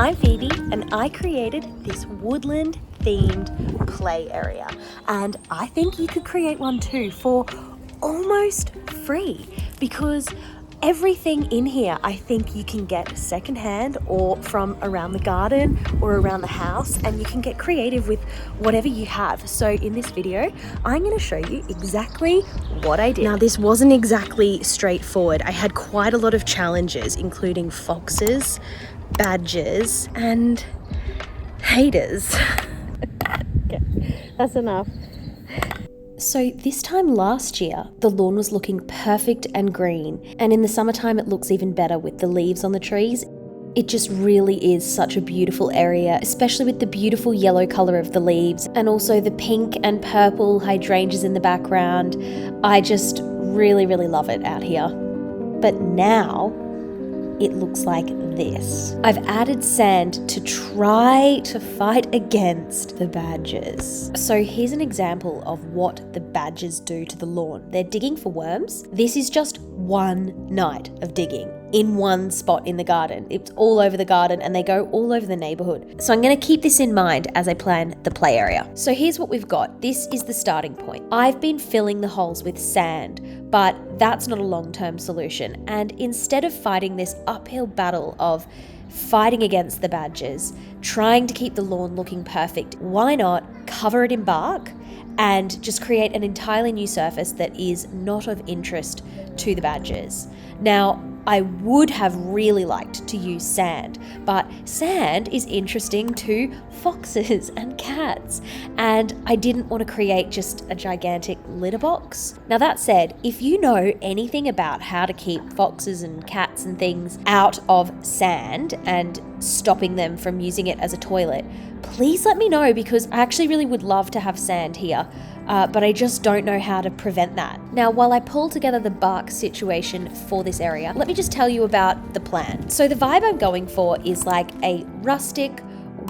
I'm Phoebe and I created this woodland themed play area, and I think you could create one too for almost free, because everything in here I think you can get secondhand or from around the garden or around the house, and you can get creative with whatever you have. So in this video I'm going to show you exactly what I did. Now this wasn't exactly straightforward. I had quite a lot of challenges, including foxes, badgers and haters. Okay, that's enough. So this time last year, the lawn was looking perfect and green, and in the summertime it looks even better with the leaves on the trees. It just really is such a beautiful area, especially with the beautiful yellow colour of the leaves and also the pink and purple hydrangeas in the background. I just really love it out here. But now it looks like this. I've added sand to try to fight against the badgers. So here's an example of what the badgers do to the lawn. They're digging for worms. This is just one night of digging in one spot in the garden. It's all over the garden and they go all over the neighborhood. So I'm going to keep this in mind as I plan the play area. So here's what we've got. This is the starting point. I've been filling the holes with sand, but that's not a long-term solution. And instead of fighting this uphill battle of fighting against the badgers, trying to keep the lawn looking perfect, why not cover it in bark and just create an entirely new surface that is not of interest to the badgers? Now, I would have really liked to use sand, but sand is interesting to foxes and cats, and I didn't want to create just a gigantic litter box. Now that said, if you know anything about how to keep foxes and cats and things out of sand and stopping them from using it as a toilet, please let me know, because I actually really would love to have sand here. But I just don't know how to prevent that. Now, while I pull together the bark situation for this area, let me just tell you about the plan. So the vibe I'm going for is like a rustic,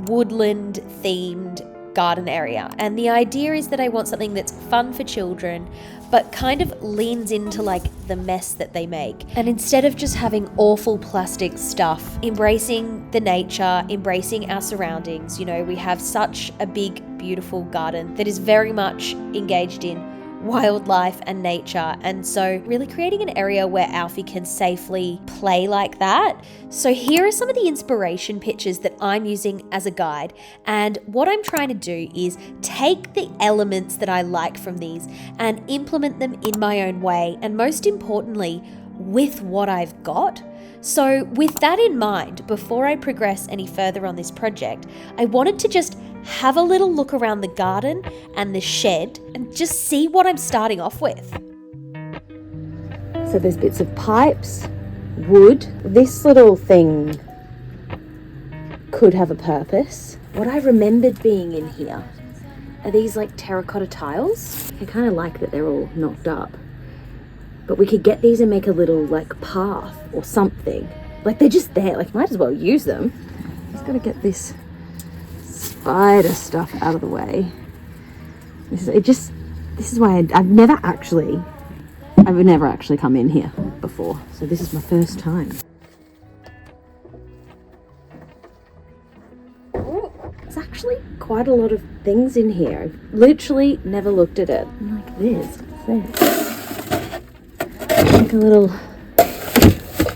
woodland themed garden area. And the idea is that I want something that's fun for children, but kind of leans into like the mess that they make. And instead of just having awful plastic stuff, embracing the nature, embracing our surroundings. You know, we have such a big, beautiful garden that is very much engaged in wildlife and nature, and so really creating an area where Alfie can safely play like that. So here are some of the inspiration pictures that I'm using as a guide, and what I'm trying to do is take the elements that I like from these and implement them in my own way, and most importantly with what I've got. So with that in mind, before I progress any further on this project, I wanted to just have a little look around the garden and the shed and just see what I'm starting off with. So there's bits of pipes, wood. This little thing could have a purpose. What I remembered being in here are these like terracotta tiles. I kind of like that they're all knocked up. But we could get these and make a little like path or something. Like they're just there, like might as well use them. Just gotta get this spider stuff out of the way. This is why I've never actually come in here before. So this is my first time. There's actually quite a lot of things in here. I've literally never looked at it. Like this. What's this? Like a little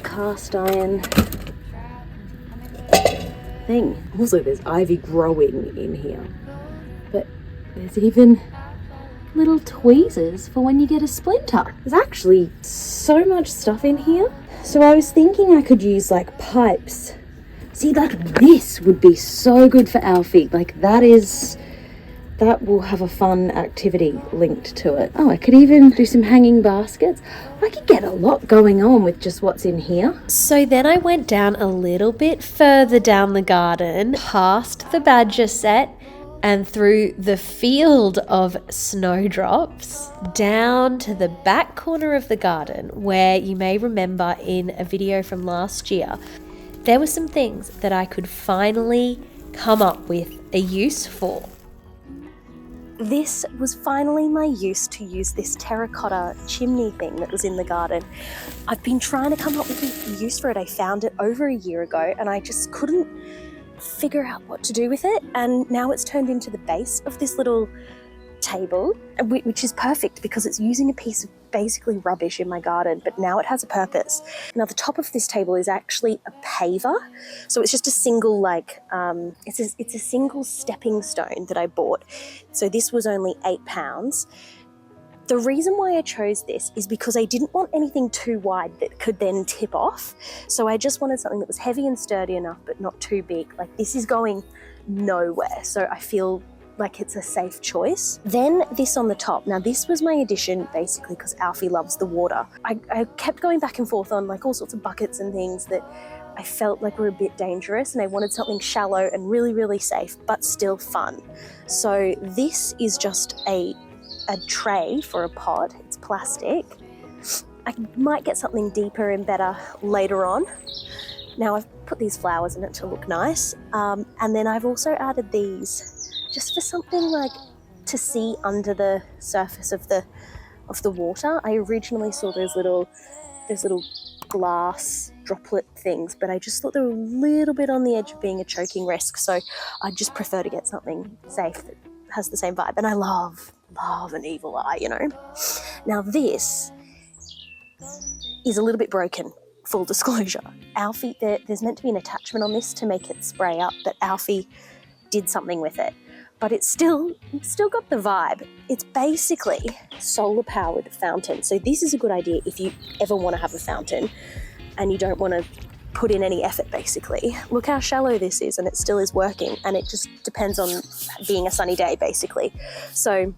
cast iron thing. Also, there's ivy growing in here, but there's even little tweezers for when you get a splinter. There's actually so much stuff in here. So I was thinking I could use like pipes. See, like this would be so good for Alfie. Like that is that will have a fun activity linked to it. Oh, I could even do some hanging baskets. I could get a lot going on with just what's in here. So then I went down a little bit further down the garden, past the badger set, and through the field of snowdrops, down to the back corner of the garden, where you may remember in a video from last year, there were some things that I could finally come up with a use for. This was finally my use to use this terracotta chimney thing that was in the garden. I've been trying to come up with a use for it. I found it over a year ago and I just couldn't figure out what to do with it, and now it's turned into the base of this little table, which is perfect because it's using a piece of basically rubbish in my garden, but now it has a purpose. Now the top of this table is actually a paver, so it's just a single it's a single stepping stone that I bought. So this was only £8. The reason why I chose this is because I didn't want anything too wide that could then tip off. So I just wanted something that was heavy and sturdy enough, but not too big. Like, this is going nowhere, so I feel like it's a safe choice. Then this on the top. Now this was my addition basically because Alfie loves the water. I kept going back and forth on like all sorts of buckets and things that I felt like were a bit dangerous, and I wanted something shallow and really, really safe, but still fun. So this is just a tray for a pot. It's plastic. I might get something deeper and better later on. Now I've put these flowers in it to look nice, and then I've also added these just for something like to see under the surface of the water. I originally saw those little glass droplet things, but I just thought they were a little bit on the edge of being a choking risk, so I just prefer to get something safe that has the same vibe. And I love an evil eye, you know. Now this is a little bit broken, full disclosure. Alfie, there's meant to be an attachment on this to make it spray up, but Alfie did something with it. But it's still got the vibe. It's basically solar powered fountain. So this is a good idea if you ever want to have a fountain and you don't want to put in any effort basically. Look how shallow this is, and it still is working, and it just depends on being a sunny day basically. So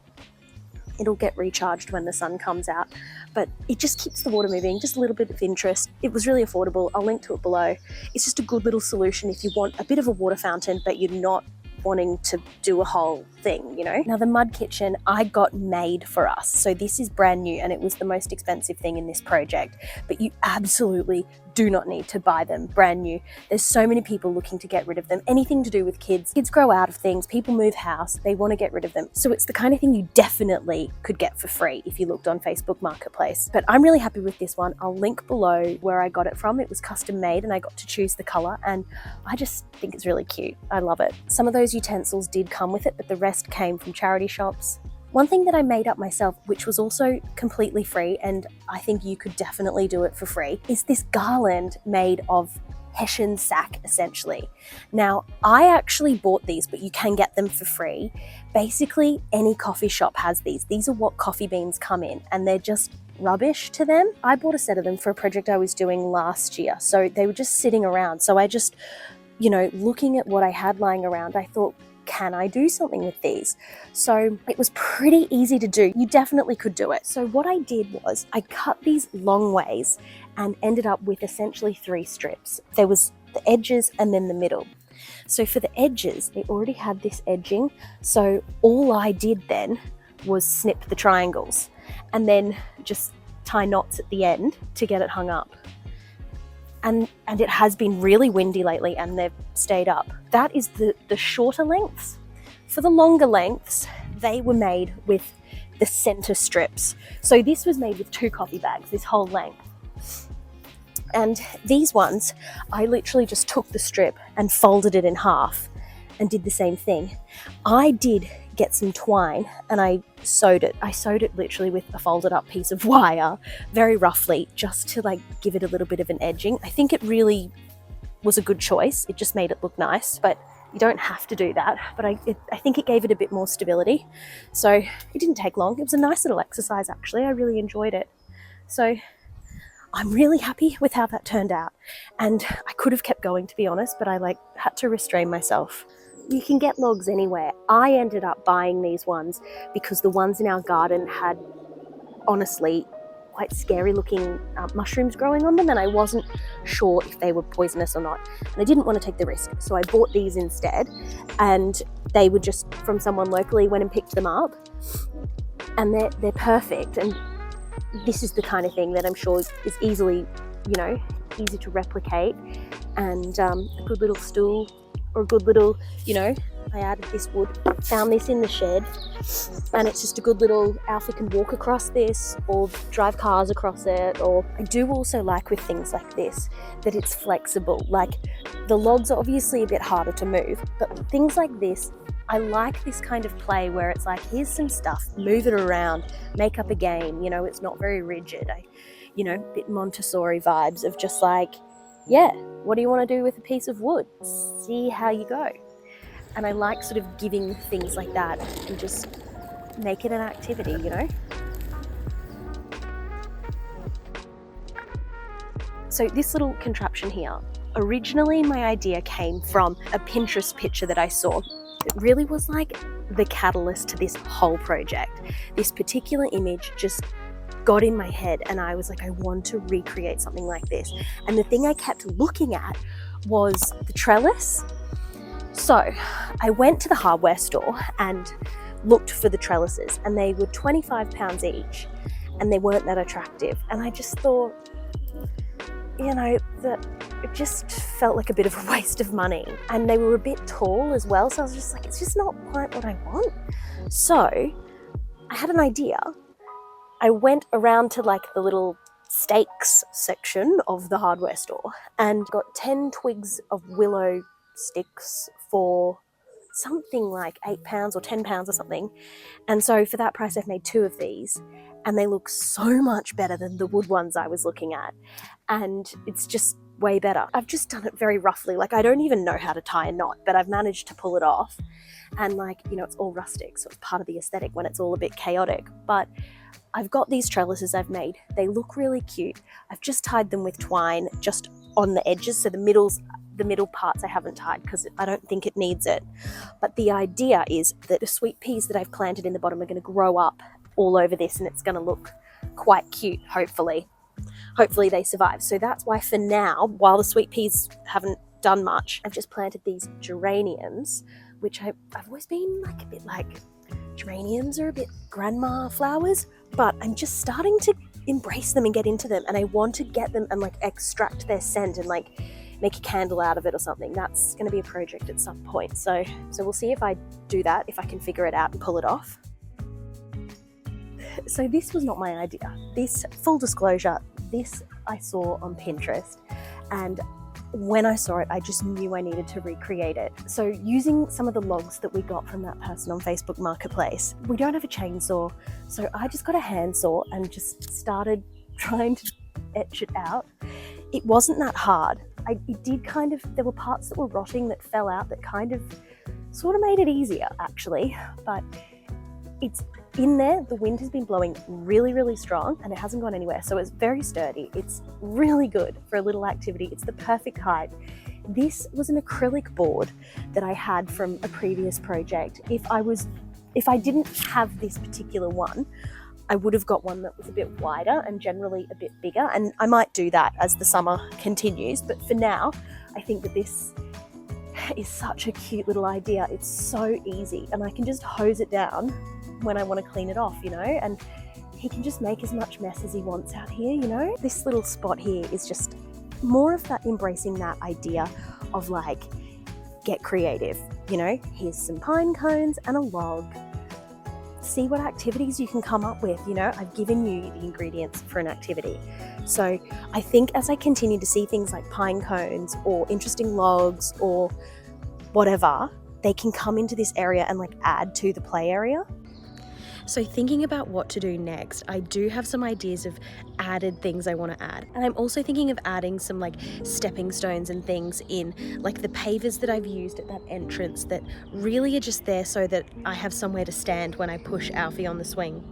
it'll get recharged when the sun comes out, but it just keeps the water moving, just a little bit of interest. It was really affordable. I'll link to it below. It's just a good little solution if you want a bit of a water fountain, but you're not wanting to do a whole thing, you know. Now the mud kitchen I got made for us, so this is brand new and it was the most expensive thing in this project, but you absolutely do not need to buy them brand new. There's so many people looking to get rid of them. Anything to do with kids grow out of things, people move house, they want to get rid of them. So it's the kind of thing you definitely could get for free if you looked on Facebook Marketplace. But I'm really happy with this one. I'll link below where I got it from. It was custom made and I got to choose the color, and I just think it's really cute. I love it. Some of those utensils did come with it, but the rest came from charity shops. One thing that I made up myself, which was also completely free, and I think you could definitely do it for free, is this garland made of Hessian sack, essentially. Now, I actually bought these, but you can get them for free. Basically, any coffee shop has these. These are what coffee beans come in, and they're just rubbish to them. I bought a set of them for a project I was doing last year, so they were just sitting around. So I just, you know, looking at what I had lying around, I thought, can I do something with these? So it was pretty easy to do. You definitely could do it. So what I did was I cut these long ways and ended up with essentially 3 strips. There was the edges and then the middle. So for the edges, they already had this edging. So all I did then was snip the triangles and then just tie knots at the end to get it hung up. And it has been really windy lately and they've stayed up. That is the shorter lengths. For the longer lengths, they were made with the center strips. So this was made with 2 coffee bags, this whole length. And these ones, I literally just took the strip and folded it in half and did the same thing. I did get some twine and I sewed it. I sewed it literally with a folded up piece of wire, very roughly, just to like give it a little bit of an edging. I think it really was a good choice. It just made it look nice, but you don't have to do that. But I think it gave it a bit more stability. So it didn't take long. It was a nice little exercise actually. I really enjoyed it. So I'm really happy with how that turned out. And I could have kept going, to be honest, but I had to restrain myself. You can get logs anywhere. I ended up buying these ones because the ones in our garden had, honestly, quite scary looking mushrooms growing on them, and I wasn't sure if they were poisonous or not, and I didn't want to take the risk, so I bought these instead, and they were just from someone locally, went and picked them up, and they're perfect. And this is the kind of thing that I'm sure is easily, easy to replicate, and a good little stool, or a good little, I added this wood, found this in the shed, and it's just a good little, Alfie can walk across this or drive cars across it. Or I do also like with things like this that it's flexible. Like the logs are obviously a bit harder to move, but things like this, I like this kind of play where it's like, here's some stuff, move it around, make up a game, it's not very rigid. A bit Montessori vibes of just like, yeah, what do you want to do with a piece of wood? See how you go. And I like sort of giving things like that and just make it an activity, So this little contraption here, originally my idea came from a Pinterest picture that I saw. It really was like the catalyst to this whole project. This particular image just got in my head, and I was like, I want to recreate something like this. And the thing I kept looking at was the trellis. So I went to the hardware store and looked for the trellises, and they were £25 each, and they weren't that attractive. And I just thought, that it just felt like a bit of a waste of money, and they were a bit tall as well. So I was just like, it's just not quite what I want. So I had an idea. I went around to like the little stakes section of the hardware store and got 10 twigs of willow sticks for something like £8 or £10 or something. And so for that price, I've made 2 of these, and they look so much better than the wood ones I was looking at. And it's just way better. I've just done it very roughly. Like, I don't even know how to tie a knot, but I've managed to pull it off. And like, it's all rustic, so it's part of the aesthetic when it's all a bit chaotic. But I've got these trellises I've made. They look really cute. I've just tied them with twine just on the edges, so the middle parts I haven't tied because I don't think it needs it. But the idea is that the sweet peas that I've planted in the bottom are going to grow up all over this, and it's going to look quite cute, hopefully. Hopefully they survive. So that's why for now, while the sweet peas haven't done much, I've just planted these geraniums, which I've always been like a bit like, geraniums are a bit grandma flowers, but I'm just starting to embrace them and get into them, and I want to get them and like extract their scent and like make a candle out of it or something. That's going to be a project at some point. So we'll see if I do that, if I can figure it out and pull it off. So this was not my idea. This, full disclosure, this I saw on Pinterest, and when I saw it, I just knew I needed to recreate it. So using some of the logs that we got from that person on Facebook Marketplace, we don't have a chainsaw, so I just got a handsaw and just started trying to etch it out. It wasn't that hard. It did kind of, there were parts that were rotting that fell out that kind of sort of made it easier actually, but it's in there. The wind has been blowing really, really strong and it hasn't gone anywhere. So it's very sturdy. It's really good for a little activity. It's the perfect height. This was an acrylic board that I had from a previous project. If I didn't have this particular one, I would have got one that was a bit wider and generally a bit bigger. And I might do that as the summer continues. But for now, I think that this is such a cute little idea. It's so easy, and I can just hose it down when I want to clean it off, and he can just make as much mess as he wants out here, This little spot here is just more of that, embracing that idea of like, get creative, here's some pine cones and a log. See what activities you can come up with, I've given you the ingredients for an activity. So I think as I continue to see things like pine cones or interesting logs or whatever, they can come into this area and like add to the play area. So thinking about what to do next, I do have some ideas of added things I want to add. And I'm also thinking of adding some like stepping stones and things in, like the pavers that I've used at that entrance that really are just there so that I have somewhere to stand when I push Alfie on the swing.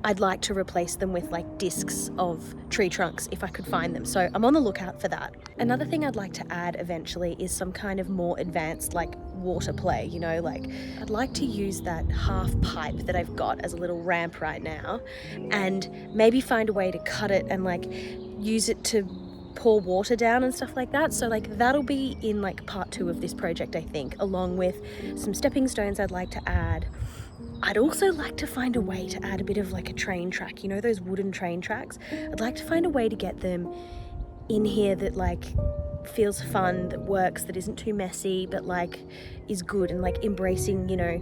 I'd like to replace them with like discs of tree trunks if I could find them. So I'm on the lookout for that. Another thing I'd like to add eventually is some kind of more advanced like water play, you know, like I'd like to use that half pipe that I've got as a little ramp right now and maybe find a way to cut it and like use it to pour water down and stuff like that. So like that'll be in like part 2 of this project, I think, along with some stepping stones I'd like to add. I'd also like to find a way to add a bit of like a train track, you know, those wooden train tracks. I'd like to find a way to get them in here that like feels fun, that works, that isn't too messy, but like is good, and like embracing, you know,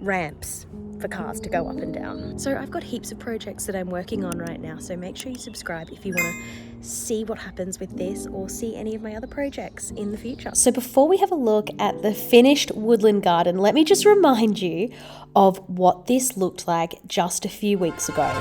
ramps for cars to go up and down. So I've got heaps of projects that I'm working on right now, so make sure you subscribe if you want to see what happens with this or see any of my other projects in the future. So before we have a look at the finished woodland garden, let me just remind you of what this looked like just a few weeks ago.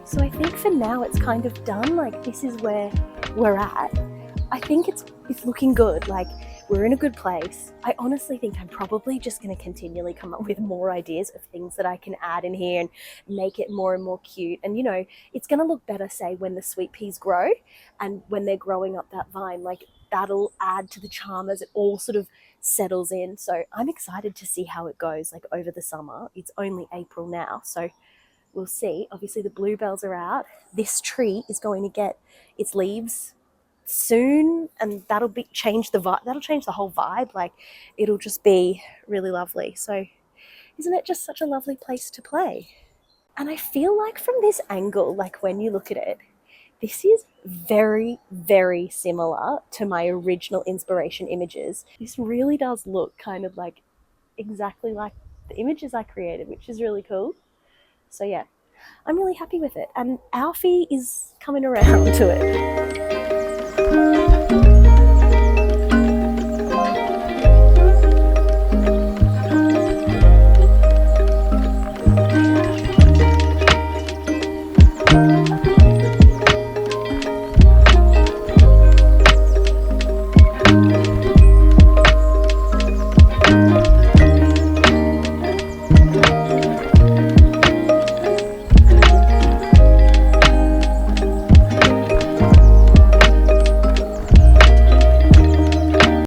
So I think for now it's kind of done. Like this is where we're at. I think it's looking good. Like we're in a good place. I honestly think I'm probably just going to continually come up with more ideas of things that I can add in here and make it more and more cute. And you know, it's going to look better, say, when the sweet peas grow and when they're growing up that vine. Like that'll add to the charm as it all sort of settles in. So I'm excited to see how it goes like over the summer. It's only April now, so we'll see. Obviously the bluebells are out. This tree is going to get its leaves soon, and that'll change the vibe. That'll change the whole vibe. Like it'll just be really lovely. So isn't it just such a lovely place to play? And I feel like from this angle, like when you look at it, this is very, very similar to my original inspiration images. This really does look kind of like exactly like the images I created, which is really cool. So yeah, I'm really happy with it, and Alfie is coming around to it.